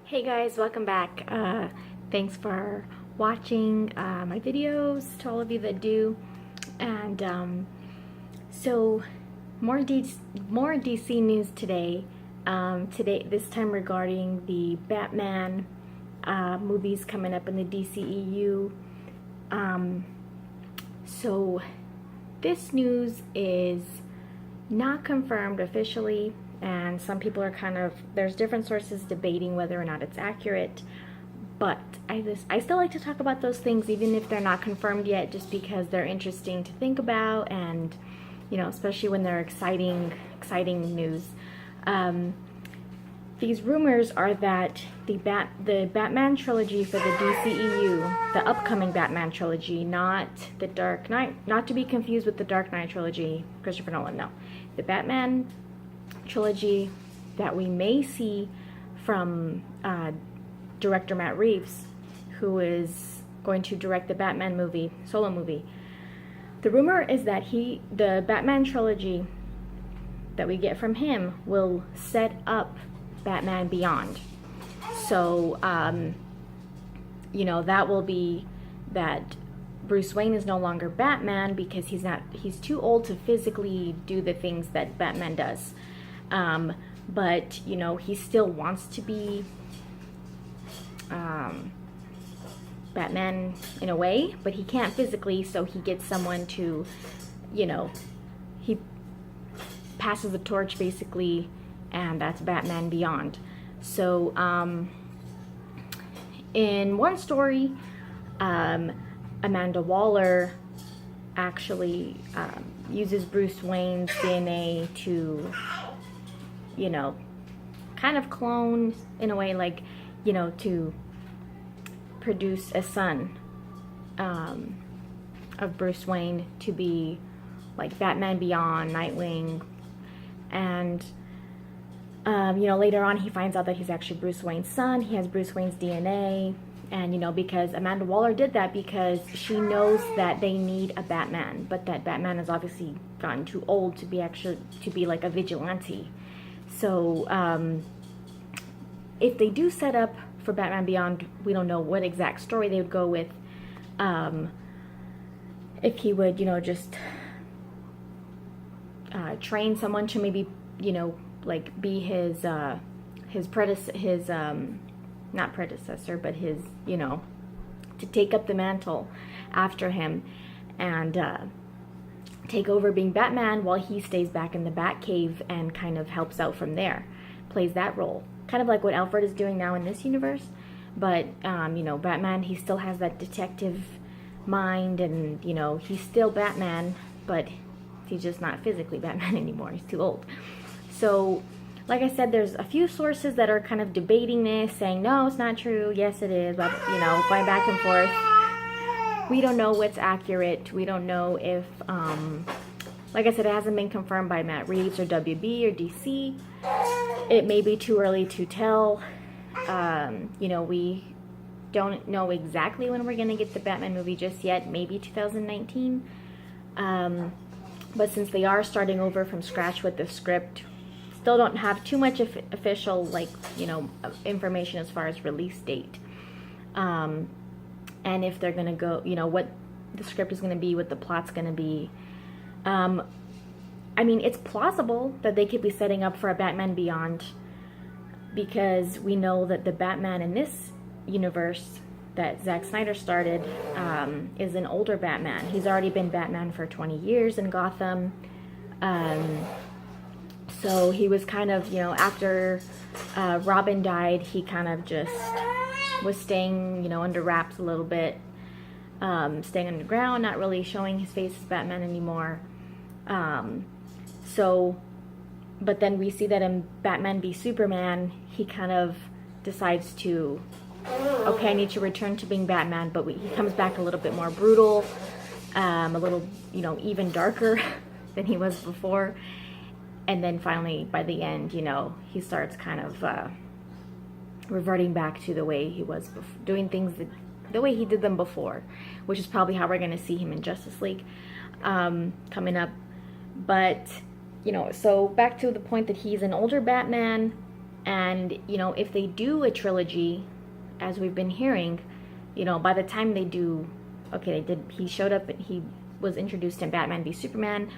Hey guys, welcome back. Thanks for watching my videos, to all of you that do. And so more DC news today. This time regarding the Batman movies coming up in the DCEU. So this news is not confirmed officially, and some people are there's different sources debating whether or not it's accurate, but I still like to talk about those things even if they're not confirmed yet, just because they're interesting to think about, and especially when they're exciting news. These rumors are that the Batman trilogy for the DCEU, the upcoming Batman trilogy, not the Dark Knight, not to be confused with the Dark Knight trilogy, Christopher Nolan, no. The Batman trilogy that we may see from director Matt Reeves, who is going to direct the Batman movie, solo movie. The rumor is that the Batman trilogy that we get from him will set up Batman Beyond. So, that will be that Bruce Wayne is no longer Batman because he's too old to physically do the things that Batman does. But, he still wants to be Batman in a way, but he can't physically, so he gets someone to, he passes the torch basically, and that's Batman Beyond. So, in one story, Amanda Waller actually uses Bruce Wayne's DNA to, kind of clone in a way, like, to produce a son of Bruce Wayne to be like Batman Beyond, Nightwing, and later on he finds out that he's actually Bruce Wayne's son. He has Bruce Wayne's DNA, and because Amanda Waller did that because she knows that they need a Batman, but that Batman has obviously gotten too old to be like a vigilante. So if they do set up for Batman Beyond, we don't know what exact story they would go with. If he would, just train someone to maybe, like be his not predecessor, but his, to take up the mantle after him and take over being Batman while he stays back in the Batcave and kind of helps out from there, plays that role. Kind of like what Alfred is doing now in this universe, but, Batman, he still has that detective mind, and, he's still Batman, but he's just not physically Batman anymore. He's too old. So, like I said, there's a few sources that are kind of debating this, saying, no, it's not true, yes it is, but, going back and forth. We don't know what's accurate. We don't know if, like I said, it hasn't been confirmed by Matt Reeves or WB or DC. It may be too early to tell. We don't know exactly when we're going to get the Batman movie just yet, maybe 2019. But since they are starting over from scratch with the script, still don't have too much official, information as far as release date. And if they're going to go, what the script is going to be, what the plot's going to be. It's plausible that they could be setting up for a Batman Beyond, because we know that the Batman in this universe that Zack Snyder started is an older Batman. He's already been Batman for 20 years in Gotham. So he was kind of, after Robin died, he kind of just was staying, under wraps a little bit, staying underground, not really showing his face as Batman anymore. But then we see that in Batman v Superman, he kind of decides to, okay, I need to return to being Batman, but he comes back a little bit more brutal, a little, even darker than he was before. And then finally, by the end, he starts kind of reverting back to the way he was doing things the way he did them before, which is probably how we're going to see him in Justice League coming up. But, so back to the point that he's an older Batman, And, you know, if they do a trilogy, as we've been hearing, you know, by the time they do, okay, he showed up, he was introduced in Batman v Superman.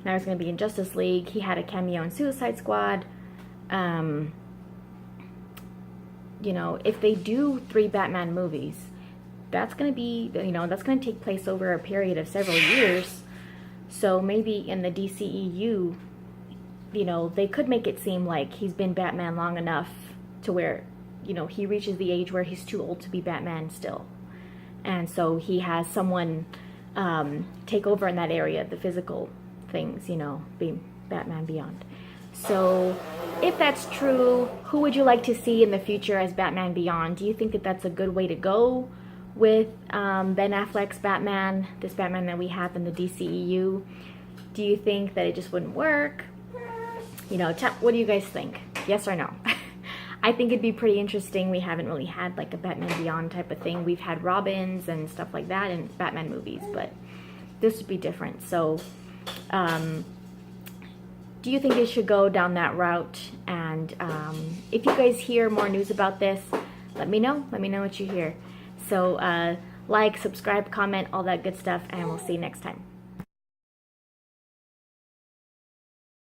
Now he's going to be in Justice League. He had a cameo in Suicide Squad. You know, if they do 3 Batman movies, that's going to be, you know, that's going to take place over a period of several years. So maybe in the DCEU, you know, they could make it seem like he's been Batman long enough to where, you know, he reaches the age where he's too old to be Batman still. And so he has someone take over in that area, the physical things, you know, being Batman Beyond. So if that's true, who would you like to see in the future as Batman Beyond? Do you think that that's a good way to go with Ben Affleck's Batman, this Batman that we have in the DCEU? Do you think that it just wouldn't work? You know, what do you guys think? Yes or no? I think it'd be pretty interesting. We haven't really had like a Batman Beyond type of thing. We've had Robins and stuff like that in Batman movies, but this would be different. So, do you think it should go down that route? And if you guys hear more news about this, let me know. Let me know what you hear. So like, subscribe, comment, all that good stuff, and we'll see you next time.